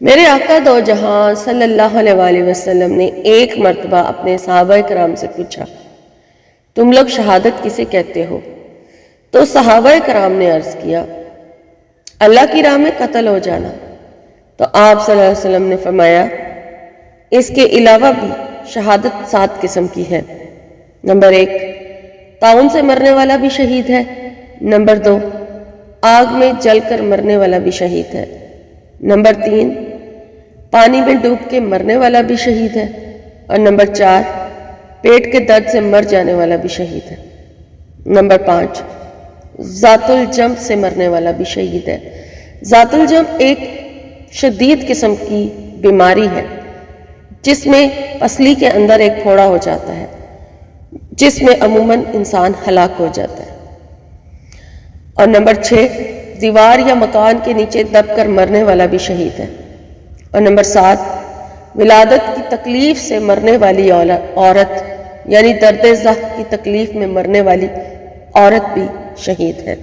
میرے آقا دو جہاں صلی اللہ علیہ وآلہ وسلم نے ایک مرتبہ اپنے صحابہ کرام سے پوچھا، تم لوگ شہادت کسے کہتے ہو؟ تو صحابہ کرام نے عرض کیا، اللہ کی راہ میں قتل ہو جانا۔ تو آپ صلی اللہ علیہ وسلم نے فرمایا، اس کے علاوہ بھی شہادت 7 قسم کی ہے۔ نمبر 1، طاعون سے مرنے والا بھی شہید ہے۔ نمبر 2، آگ میں جل کر مرنے والا بھی شہید ہے۔ نمبر 3، پانی میں ڈوب کے مرنے والا بھی شہید ہے۔ اور نمبر 4، پیٹ کے درد سے مر جانے والا بھی شہید ہے۔ نمبر 5، ذات الجنب سے مرنے والا بھی شہید ہے۔ ذات الجنب ایک شدید قسم کی بیماری ہے جس میں پسلی کے اندر ایک پھوڑا ہو جاتا ہے، جس میں عموماً انسان ہلاک ہو جاتا ہے۔ اور نمبر 6، دیوار یا مکان کے نیچے دب کر مرنے والا بھی شہید ہے۔ اور نمبر 7، ولادت کی تکلیف سے مرنے والی عورت، یعنی درد زخم کی تکلیف میں مرنے والی عورت بھی شہید ہے۔